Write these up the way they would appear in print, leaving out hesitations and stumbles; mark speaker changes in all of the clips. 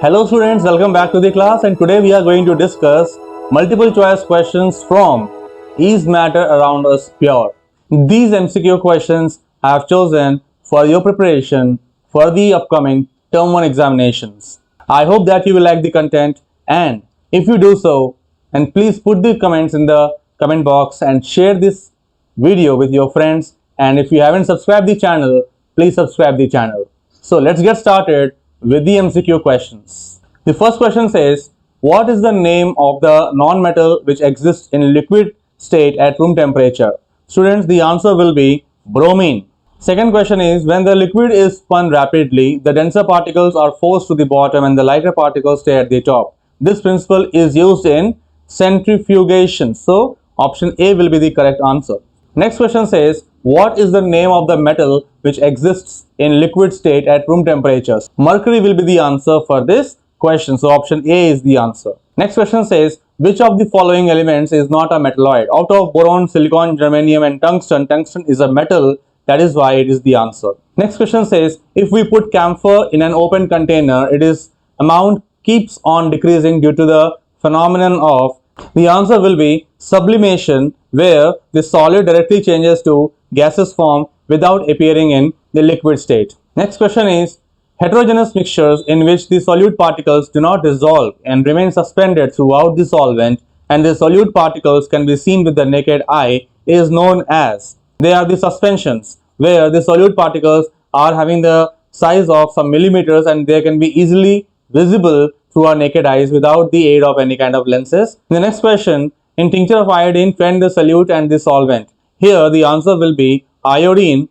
Speaker 1: Hello students, welcome back to the class, and today we are going to discuss multiple choice questions from Is matter around us pure? These MCQ questions I have chosen for your preparation for the upcoming term 1 examinations. I hope that you will like the content, and if you do so, and please put the comments in the comment box and share this video with your friends, and if you haven't subscribed the channel, please subscribe the channel. So let's get started with the MCQ questions. The first question says, what is the name of the non-metal which exists in liquid state at room temperature? Students, the answer will be bromine. Second question is, when the liquid is spun rapidly, the denser particles are forced to the bottom and the lighter particles stay at the top. This principle is used in centrifugation. So option A will be the correct answer. Next question says, what is the name of the metal which exists in liquid state at room temperatures? Mercury will be the answer for this question. So option A is the answer. Next question says, which of the following elements is not a metalloid? Out of boron, silicon, germanium and tungsten, tungsten is a metal. That is why it is the answer. Next question says, if we put camphor in an open container, its amount keeps on decreasing due to the phenomenon of. The answer will be sublimation, where the solid directly changes to gaseous form without appearing in the liquid state. Next question is, heterogeneous mixtures in which the solute particles do not dissolve and remain suspended throughout the solvent and the solute particles can be seen with the naked eye is known as. They are the suspensions, where the solute particles are having the size of some millimeters and they can be easily visible through our naked eyes without the aid of any kind of lenses. The next question, in tincture of iodine, find the solute and the solvent. Here the answer will be iodine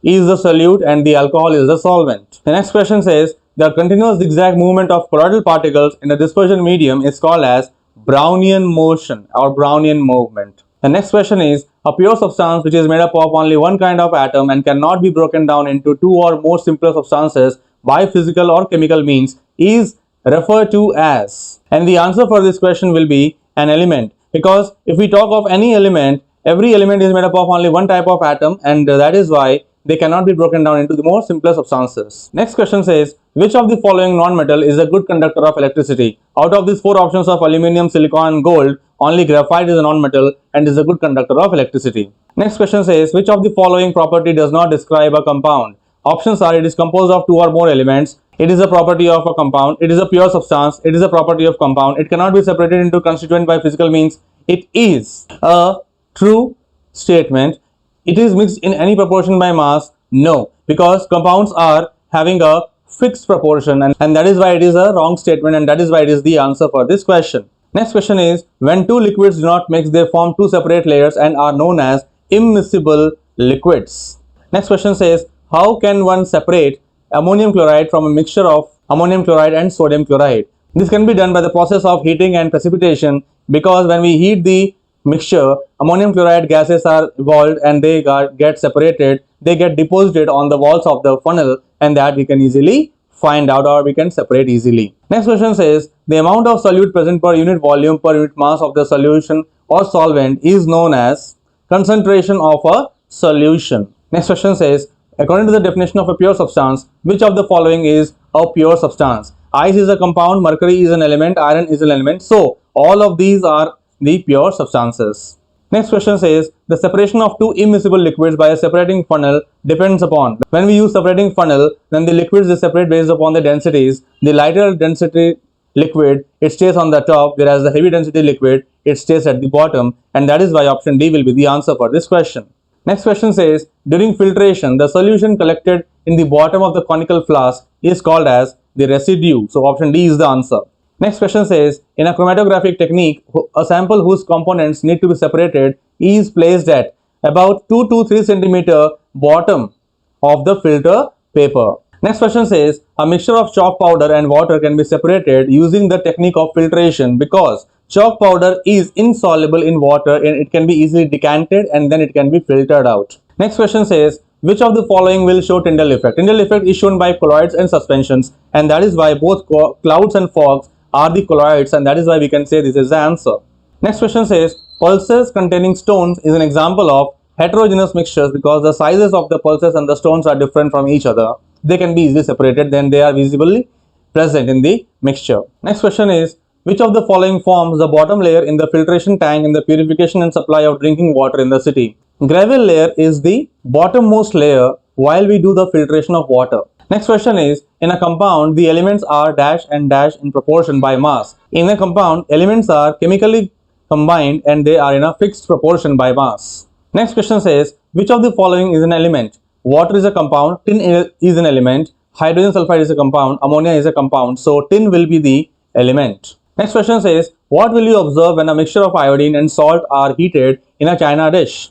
Speaker 1: is the solute and the alcohol is the solvent. The next question says, the continuous zigzag movement of colloidal particles in a dispersion medium is called as Brownian motion or Brownian movement. The next question is, a pure substance which is made up of only one kind of atom and cannot be broken down into two or more simpler substances by physical or chemical means is referred to as. And the answer for this question will be an element, because if we talk of any element, every element is made up of only one type of atom, and that is why they cannot be broken down into the more simpler substances. Next question says, which of the following non-metal is a good conductor of electricity? Out of these four options of aluminium, silicon and gold, only graphite is a non-metal and is a good conductor of electricity. Next question says, which of the following property does not describe a compound? Options are, it is composed of two or more elements, it is a property of a compound, it is a pure substance, it is a property of compound, it cannot be separated into constituent by physical means. It is a true statement. It is mixed in any proportion by mass. No, because compounds are having a fixed proportion, and that is why it is a wrong statement, and that is why it is the answer for this question. Next question is, when two liquids do not mix, they form two separate layers and are known as immiscible liquids. Next question says, how can one separate ammonium chloride from a mixture of ammonium chloride and sodium chloride? This can be done by the process of heating and precipitation, because when we heat the mixture, ammonium chloride gases are evolved and they get separated, they get deposited on the walls of the funnel, and that we can easily find out or we can separate easily. Next question says, the amount of solute present per unit volume per unit mass of the solution or solvent is known as concentration of a solution. Next question says, according to the definition of a pure substance, which of the following is a pure substance? Ice is a compound, mercury is an element, iron is an element. So all of these are the pure substances. Next question says, the separation of two immiscible liquids by a separating funnel depends upon. When we use separating funnel, then the liquids is separate based upon the densities. The lighter density liquid, it stays on the top, whereas the heavy density liquid, it stays at the bottom, and that is why option D will be the answer for this question. Next question says, during filtration, the solution collected in the bottom of the conical flask is called as the residue. So option D is the answer. Next question says, in a chromatographic technique, a sample whose components need to be separated is placed at about 2 to 3 centimeter bottom of the filter paper. Next question says, a mixture of chalk powder and water can be separated using the technique of filtration, because chalk powder is insoluble in water and it can be easily decanted and then it can be filtered out. Next question says, which of the following will show Tyndall effect? Tyndall effect is shown by colloids and suspensions, and that is why both clouds and fogs are the colloids, and that is why we can say this is the answer. Next question says, pulses containing stones is an example of heterogeneous mixtures because the sizes of the pulses and the stones are different from each other. They can be easily separated, then they are visibly present in the mixture. Next question is, which of the following forms the bottom layer in the filtration tank in the purification and supply of drinking water in the city? Gravel layer is the bottommost layer while we do the filtration of water. Next question is, in a compound, the elements are dash and dash in proportion by mass. In a compound, elements are chemically combined and they are in a fixed proportion by mass. Next question says, which of the following is an element? Water is a compound, tin is an element, hydrogen sulfide is a compound, ammonia is a compound, so tin will be the element. Next question says, what will you observe when a mixture of iodine and salt are heated in a china dish?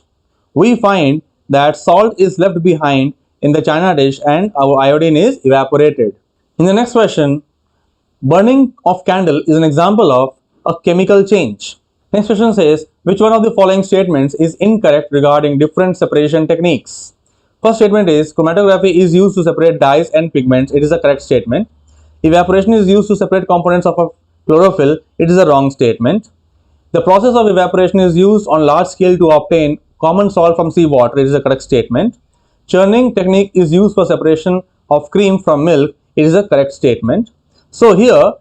Speaker 1: We find that salt is left behind in the china dish and our iodine is evaporated. In the next question, burning of candle is an example of a chemical change. Next question says, which one of the following statements is incorrect regarding different separation techniques? First statement is, chromatography is used to separate dyes and pigments. It is a correct statement. Evaporation is used to separate components of a chlorophyll. It is a wrong statement. The process of evaporation is used on large scale to obtain common salt from seawater. It is a correct statement. Churning technique is used for separation of cream from milk. It is a correct statement. So here,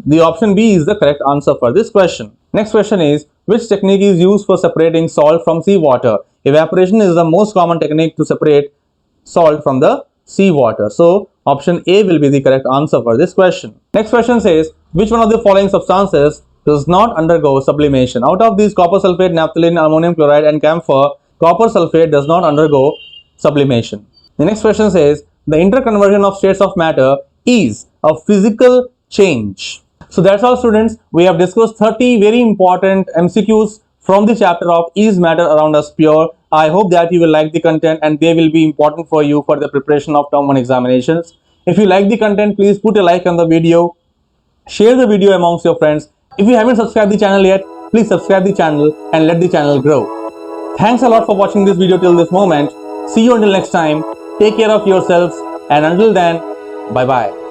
Speaker 1: the option B is the correct answer for this question. Next question is, which technique is used for separating salt from seawater? Evaporation is the most common technique to separate salt from the seawater. So option A will be the correct answer for this question. Next question says, which one of the following substances does not undergo sublimation? Out of these, copper sulfate, naphthalene, ammonium chloride and camphor, copper sulfate does not undergo sublimation. The next question says, the interconversion of states of matter is a physical change. So that's all, students. We have discussed 30 very important MCQs from the chapter of Is Matter Around Us Pure? I hope that you will like the content and they will be important for you for the preparation of Term 1 examinations. If you like the content, please put a like on the video, share the video amongst your friends. If you haven't subscribed the channel yet, please subscribe the channel and let the channel grow. Thanks a lot for watching this video till this moment. See you until next time. Take care of yourselves and until then, bye bye.